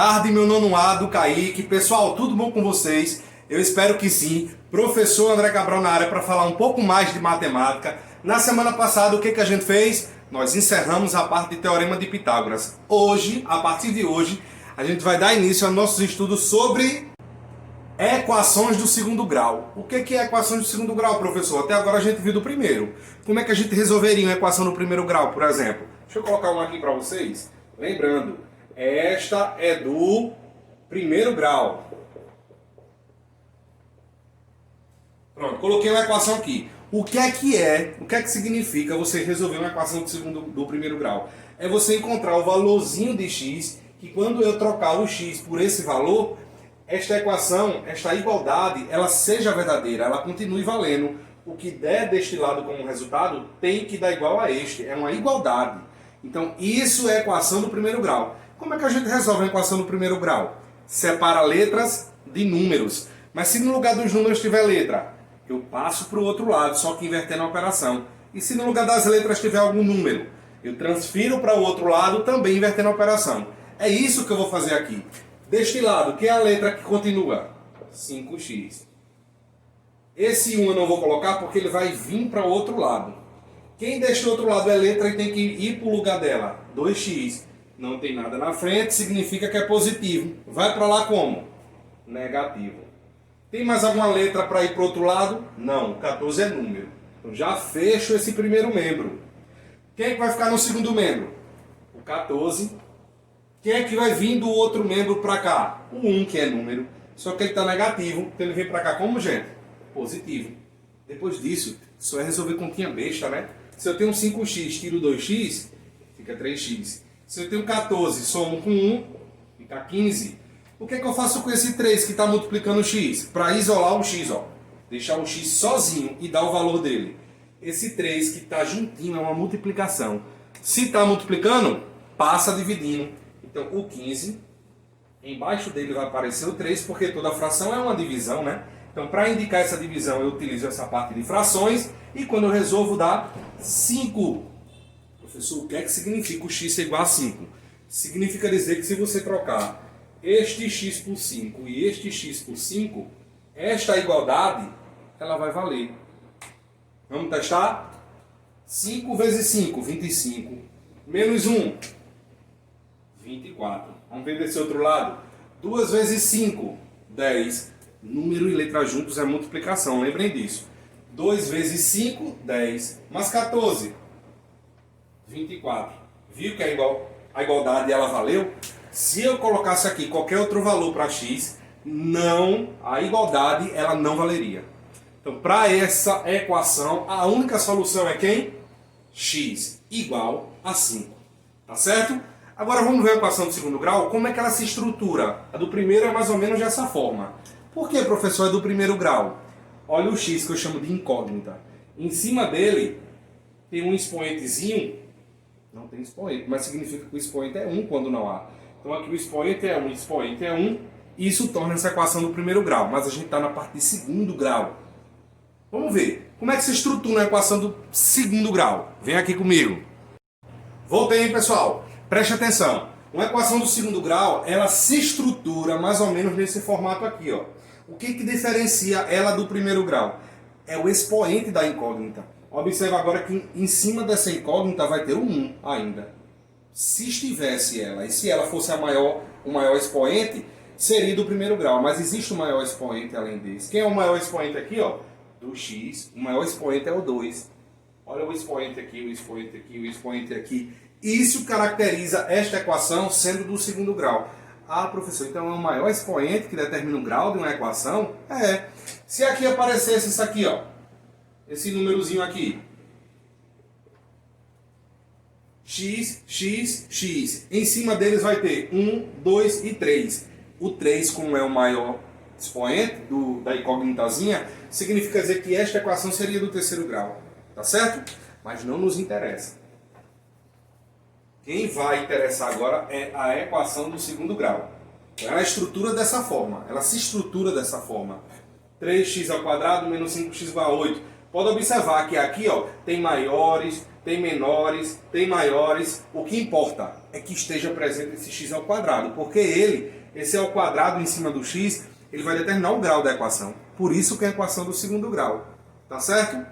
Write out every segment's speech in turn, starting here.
tarde, meu nono A do Kaique. Pessoal, tudo bom com vocês? Eu espero que sim. Professor André Cabral na área para falar um pouco mais de matemática. Na semana passada, o que a gente fez? Nós encerramos a parte de Teorema de Pitágoras. Hoje, a partir de hoje, a gente vai dar início aos nossos estudos sobre equações do segundo grau. O que é equações do segundo grau, professor? Até agora a gente viu do primeiro. Como é que a gente resolveria uma equação do primeiro grau, por exemplo? Deixa eu colocar uma aqui para vocês. Lembrando, esta é do primeiro grau. Pronto, coloquei uma equação aqui. O que significa você resolver uma equação do primeiro grau? É você encontrar o valorzinho de x, que quando eu trocar o x por esse valor, esta equação, esta igualdade, ela seja verdadeira, ela continue valendo. O que der deste lado como resultado tem que dar igual a este. É uma igualdade. Então, isso é a equação do primeiro grau. Como é que a gente resolve a equação do primeiro grau? Separa letras de números. Mas se no lugar dos números tiver letra, eu passo para o outro lado, só que invertendo a operação. E se no lugar das letras tiver algum número, eu transfiro para o outro lado, também invertendo a operação. É isso que eu vou fazer aqui. Deste lado, que é a letra que continua? 5x. Esse 1 eu não vou colocar porque ele vai vir para o outro lado. Quem deste outro lado é letra e tem que ir para o lugar dela? 2x. Não tem nada na frente, significa que é positivo. Vai para lá como? Negativo. Tem mais alguma letra para ir para o outro lado? Não, 14 é número. Então já fecho esse primeiro membro. Quem é que vai ficar no segundo membro? O 14. Quem é que vai vir do outro membro para cá? O 1, que é número. Só que ele está negativo, então ele vem para cá como, gente? Positivo. Depois disso, só é resolver continha besta, né? Se eu tenho 5x, tiro 2x, fica 3x. Se eu tenho 14, somo com 1, fica 15. O que eu faço com esse 3 que está multiplicando o x? Para isolar o x, ó. Deixar o x sozinho e dar o valor dele. Esse 3 que está juntinho é uma multiplicação. Se está multiplicando, passa dividindo. Então, o 15, embaixo dele vai aparecer o 3, porque toda fração é uma divisão, né? Então, para indicar essa divisão, eu utilizo essa parte de frações. E quando eu resolvo, dá 5. Professor, o que é que significa o x ser igual a 5? Significa dizer que se você trocar este x por 5 e este x por 5, esta igualdade, ela vai valer. Vamos testar? 5 vezes 5, 25. Menos 1, 24. Vamos ver desse outro lado. 2 vezes 5, 10. Número e letra juntos é multiplicação, lembrem disso. 2 vezes 5, 10. Mais 14, 24. Viu que a igualdade ela valeu? Se eu colocasse aqui qualquer outro valor para x, a igualdade ela não valeria. Então, para essa equação, a única solução é quem? X igual a 5. Tá certo? Agora vamos ver a equação do segundo grau, como é que ela se estrutura. A do primeiro é mais ou menos dessa forma. Por que, professor, é do primeiro grau? Olha o x que eu chamo de incógnita. Em cima dele tem um expoentezinho. Não tem expoente, mas significa que o expoente é 1 quando não há. Então aqui o expoente é 1, expoente é 1. Isso torna essa equação do primeiro grau. Mas a gente está na parte de segundo grau. Vamos ver. Como é que se estrutura a equação do segundo grau? Vem aqui comigo. Voltei, hein, pessoal? Preste atenção. Uma equação do segundo grau, ela se estrutura mais ou menos nesse formato aqui, ó. O que diferencia ela do primeiro grau? É o expoente da incógnita. Observe agora que em cima dessa incógnita vai ter um 1 ainda. Se estivesse ela, e se ela fosse o maior expoente, seria do primeiro grau. Mas existe um maior expoente além desse. Quem é o maior expoente aqui, ó? Do x. O maior expoente é o 2. Olha o expoente aqui, o expoente aqui, o expoente aqui. Isso caracteriza esta equação sendo do segundo grau. Ah, professor, então é o maior expoente que determina o grau de uma equação? É. Se aqui aparecesse isso aqui, ó, esse númerozinho aqui, x, x, x. Em cima deles vai ter 1, 2 e 3. O 3, como é o maior expoente da incógnitazinha, significa dizer que esta equação seria do terceiro grau. Tá certo? Mas não nos interessa. Quem vai interessar agora é a equação do segundo grau. Ela estrutura dessa forma. Ela se estrutura dessa forma. 3x² menos 5x igual a 8. Pode observar que aqui, ó, tem maiores, tem menores, tem maiores. O que importa é que esteja presente esse x ao quadrado, porque esse ao quadrado em cima do x, ele vai determinar o grau da equação. Por isso que é a equação do segundo grau. Tá certo?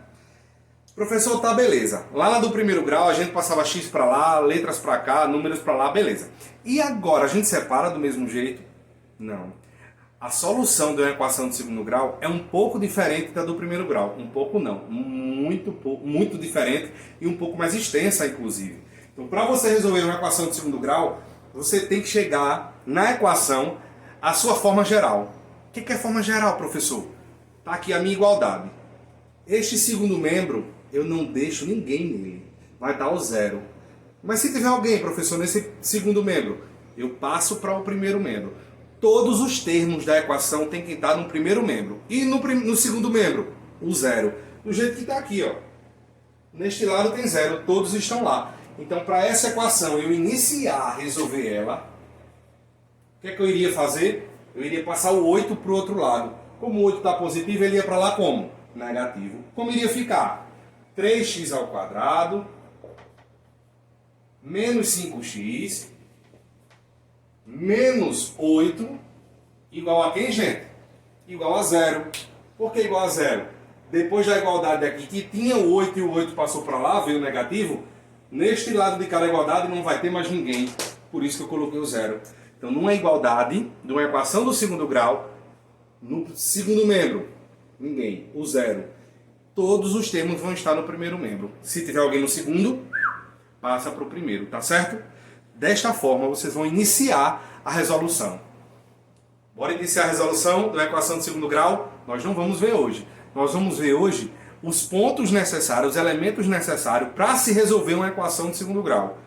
Professor, tá, beleza. Lá do primeiro grau a gente passava x para lá, letras para cá, números para lá, beleza. E agora a gente separa do mesmo jeito? Não. A solução de uma equação de segundo grau é um pouco diferente da do primeiro grau. Um pouco não, muito diferente e um pouco mais extensa, inclusive. Então, para você resolver uma equação de segundo grau, você tem que chegar na equação a sua forma geral. O que é forma geral, professor? Tá aqui a minha igualdade. Este segundo membro, eu não deixo ninguém nele. Vai dar o zero. Mas se tiver alguém, professor, nesse segundo membro, eu passo para o primeiro membro. Todos os termos da equação têm que estar no primeiro membro. E no segundo membro, o zero. Do jeito que está aqui, ó. Neste lado tem zero, todos estão lá. Então, para essa equação eu iniciar a resolver ela, o que é que eu iria fazer? Eu iria passar o 8 para o outro lado. Como o 8 está positivo, ele ia para lá como? Negativo. Como iria ficar? 3x ao quadrado menos 5x menos 8 igual a quem, gente? Igual a zero. Por que igual a zero? Depois da igualdade aqui, que tinha o 8 e o 8 passou para lá, veio negativo, neste lado de cada igualdade não vai ter mais ninguém. Por isso que eu coloquei o zero. Então, numa igualdade, de uma equação do segundo grau, no segundo membro, ninguém, o zero. Todos os termos vão estar no primeiro membro. Se tiver alguém no segundo, passa para o primeiro, tá certo? Desta forma, vocês vão iniciar a resolução. Bora iniciar a resolução da equação de segundo grau? Nós não vamos ver hoje. Nós vamos ver hoje os pontos necessários, os elementos necessários para se resolver uma equação de segundo grau.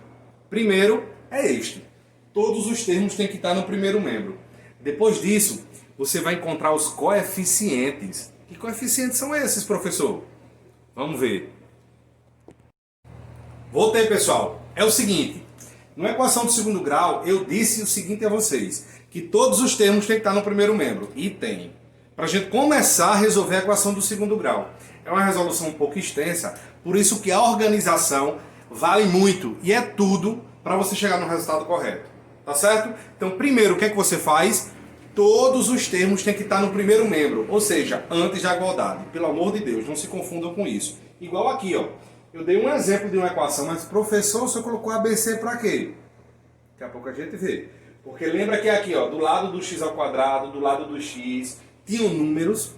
Primeiro é este. Todos os termos têm que estar no primeiro membro. Depois disso, você vai encontrar os coeficientes. Que coeficientes são esses, professor? Vamos ver. Voltei, pessoal. É o seguinte. Na equação de segundo grau, eu disse o seguinte a vocês. Que todos os termos têm que estar no primeiro membro. E tem. Para a gente começar a resolver a equação do segundo grau. É uma resolução um pouco extensa. Por isso que a organização vale muito. E é tudo para você chegar no resultado correto. Tá certo? Então, primeiro, o que é que você faz? Todos os termos têm que estar no primeiro membro, ou seja, antes da igualdade. Pelo amor de Deus, não se confundam com isso. Igual aqui, ó. Eu dei um exemplo de uma equação, mas professor, você colocou ABC para quê? Daqui a pouco a gente vê. Porque lembra que aqui, ó, do lado do x ao quadrado, do lado do x, tinham números.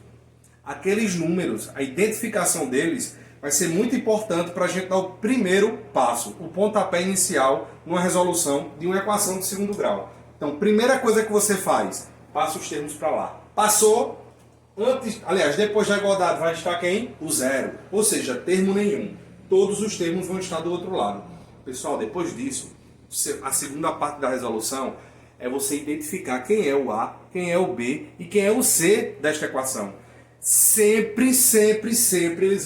Aqueles números, a identificação deles vai ser muito importante para a gente dar o primeiro passo, o pontapé inicial numa resolução de uma equação de segundo grau. Então, primeira coisa que você faz, passa os termos para lá. Passou, depois da igualdade vai estar quem? O zero. Ou seja, termo nenhum. Todos os termos vão estar do outro lado. Pessoal, depois disso, a segunda parte da resolução é você identificar quem é o A, quem é o B e quem é o C desta equação. Sempre eles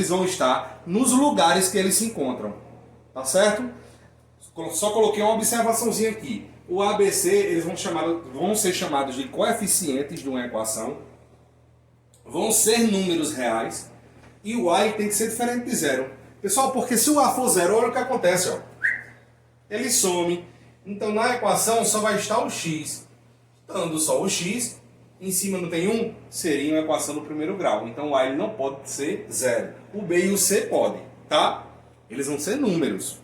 vão estar nos lugares que eles se encontram. Tá certo? Só coloquei uma observaçãozinha aqui. O ABC, eles vão ser chamados de coeficientes de uma equação. Vão ser números reais. E o A tem que ser diferente de zero. Pessoal, porque se o A for zero, olha o que acontece. Ó. Ele some. Então, na equação só vai estar o x. Estando só o x, em cima não tem 1, seria uma equação do primeiro grau. Então, o A ele não pode ser zero. O B e o C podem, tá? Eles vão ser números.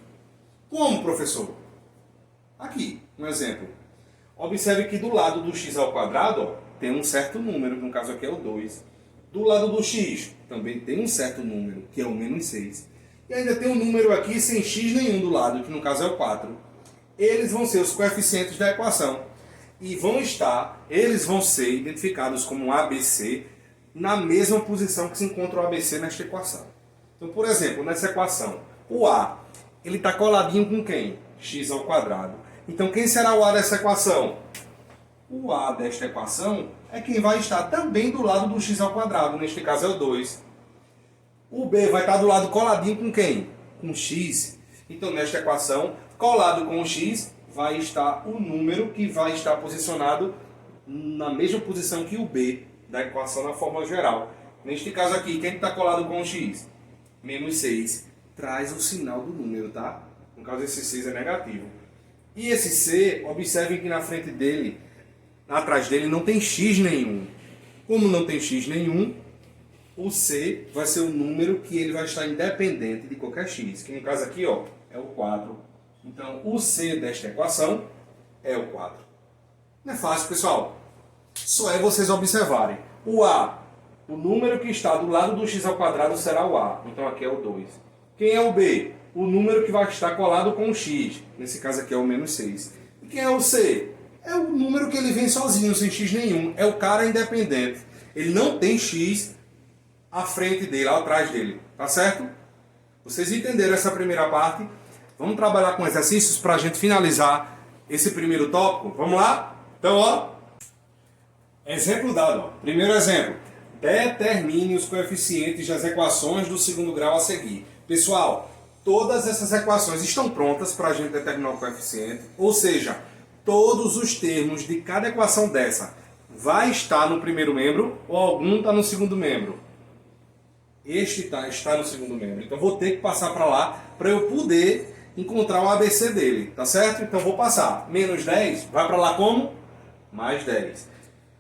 Como, professor? Aqui, um exemplo. Observe que do lado do x ao quadrado, ó, tem um certo número, que no caso aqui é o 2. Do lado do x, também tem um certo número, que é o menos 6. E ainda tem um número aqui sem x nenhum do lado, que no caso é o 4. Eles vão ser os coeficientes da equação. E eles vão ser identificados como ABC na mesma posição que se encontra o ABC nesta equação. Então, por exemplo, nessa equação, o A, ele está coladinho com quem? X ao quadrado. Então, quem será o A dessa equação? O A desta equação é quem vai estar também do lado do x ao quadrado, neste caso é o 2. O B vai estar do lado coladinho com quem? Com x. Então, nesta equação, colado com o x, vai estar o número que vai estar posicionado na mesma posição que o B da equação na forma geral. Neste caso aqui, quem está colado com o x? Menos 6. traz o sinal do número, tá? No caso, esse 6 é negativo. E esse C, observem que na frente dele, atrás dele, não tem X nenhum. Como não tem X nenhum, o C vai ser o número que ele vai estar independente de qualquer X. Que no caso aqui, ó, é o 4. Então, o C desta equação é o 4. Não é fácil, pessoal. Só é vocês observarem. O A, o número que está do lado do x ao quadrado será o A. Então aqui é o 2. Quem é o B? O número que vai estar colado com o x. Nesse caso aqui é o menos 6. E quem é o C? É o número que ele vem sozinho, sem x nenhum. É o cara independente. Ele não tem x à frente dele, atrás dele. Tá certo? Vocês entenderam essa primeira parte? Vamos trabalhar com exercícios para a gente finalizar esse primeiro tópico? Vamos lá? Então, ó. Exemplo dado. Ó. Primeiro exemplo. Determine os coeficientes das equações do segundo grau a seguir. Pessoal, todas essas equações estão prontas para a gente determinar o coeficiente. Ou seja, todos os termos de cada equação dessa vai estar no primeiro membro ou algum está no segundo membro. Este está no segundo membro. Então vou ter que passar para lá para eu poder encontrar o ABC dele. Tá certo? Então vou passar. Menos 10 vai para lá como? Mais 10.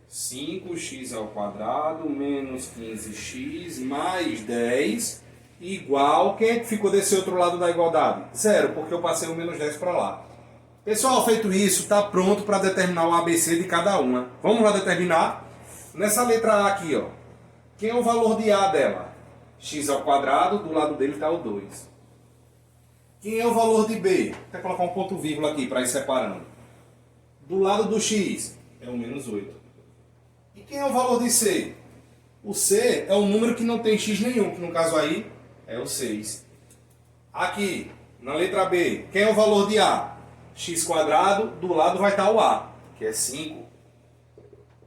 5x ao quadrado menos 15x mais 10 igual... Quem é que ficou desse outro lado da igualdade? 0, porque eu passei o menos 10 para lá. Pessoal, feito isso, está pronto para determinar o ABC de cada uma. Vamos lá determinar? Nessa letra A aqui, ó. Quem é o valor de A dela? X ao quadrado, do lado dele está o 2. Quem é o valor de B? Vou colocar um ponto vírgula aqui para ir separando. Do lado do X é o menos 8. E quem é o valor de C? O C é um número que não tem x nenhum, que no caso aí é o 6. Aqui, na letra B, quem é o valor de A? X quadrado, do lado vai estar o A, que é 5.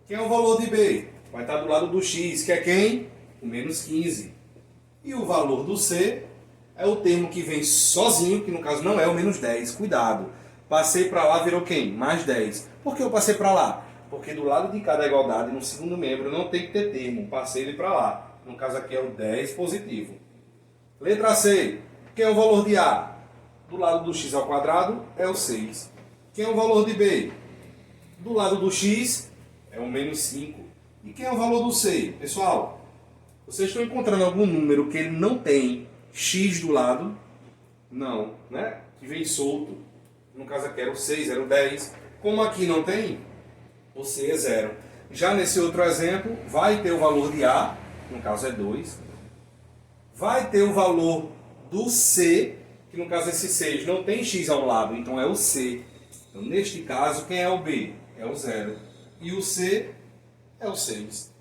Quem é o valor de B? Vai estar do lado do X, que é quem? O menos 15. E o valor do C é o termo que vem sozinho, que no caso não é o menos 10. Cuidado, passei para lá, virou quem? Mais 10. Por que eu passei para lá? Porque do lado de cada igualdade, no segundo membro, não tem que ter termo. Passei ele para lá. No caso aqui é o 10 positivo. Letra C. Quem é o valor de A? Do lado do x ao quadrado é o 6. Quem é o valor de B? Do lado do x é o menos 5. E quem é o valor do C? Pessoal, vocês estão encontrando algum número que ele não tem x do lado? Não, né? Que vem solto. No caso aqui era o 6, era o 10. Como aqui não tem, o C é 0. Já nesse outro exemplo, vai ter o valor de A, no caso é 2. Vai ter o valor do C, que no caso esse 6 não tem x ao lado, então é o C. Então neste caso, quem é o B? É o 0. E o C é o 6.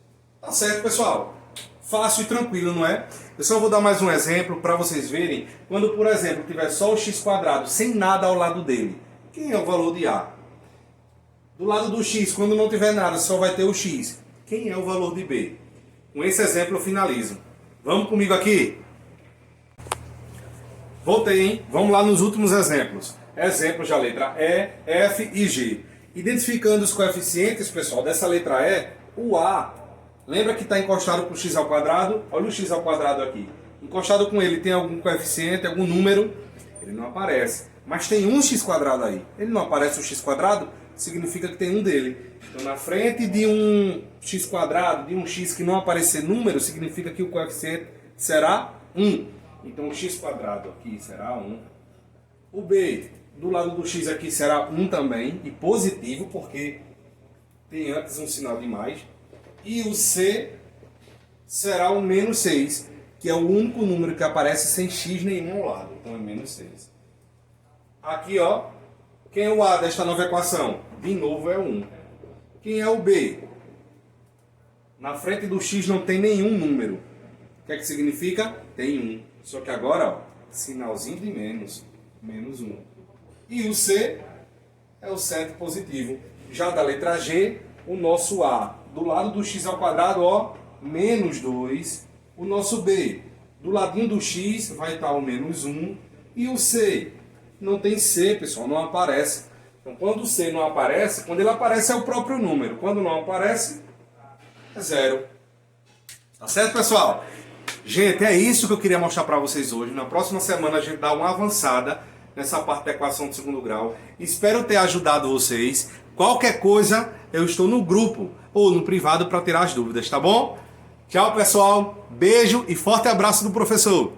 Tá certo, pessoal? Fácil e tranquilo, não é? Eu só vou dar mais um exemplo para vocês verem. Quando, por exemplo, tiver só o x quadrado sem nada ao lado dele, quem é o valor de A? Do lado do x, quando não tiver nada, só vai ter o x. Quem é o valor de B? Com esse exemplo eu finalizo. Vamos comigo aqui? Voltei, hein? Vamos lá nos últimos exemplos. Exemplos da letra E, F e G. Identificando os coeficientes, pessoal, dessa letra E, o A, lembra que está encostado com o x ao quadrado? Olha o x ao quadrado aqui. Encostado com ele tem algum coeficiente, algum número? Ele não aparece. Mas tem um x quadrado aí. Ele não aparece o x quadrado? Significa que tem um dele. Então, na frente de um x quadrado, de um x que não aparecer número, significa que o coeficiente será 1. Então, o x quadrado aqui será 1. O B, do lado do x aqui, será 1 também, e positivo, porque tem antes um sinal de mais. E o C será o menos 6, que é o único número que aparece sem x nenhum ao lado. Então, é menos 6. Aqui, ó, quem é o A desta nova equação? De novo é 1. Quem é o B? Na frente do x não tem nenhum número. O que é que significa? Tem 1. Só que agora, ó, sinalzinho de menos. Menos 1. E o C é o 7 positivo. Já da letra G, o nosso A, do lado do x ao quadrado, ó, menos 2. O nosso B, do ladinho do x, vai estar o menos 1. E o C, não tem C, pessoal, não aparece. Então, quando o C não aparece, quando ele aparece é o próprio número. Quando não aparece, é 0. Tá certo, pessoal? Gente, é isso que eu queria mostrar para vocês hoje. Na próxima semana a gente dá uma avançada nessa parte da equação de segundo grau. Espero ter ajudado vocês. Qualquer coisa, eu estou no grupo ou no privado para tirar as dúvidas, tá bom? Tchau, pessoal. Beijo e forte abraço do professor.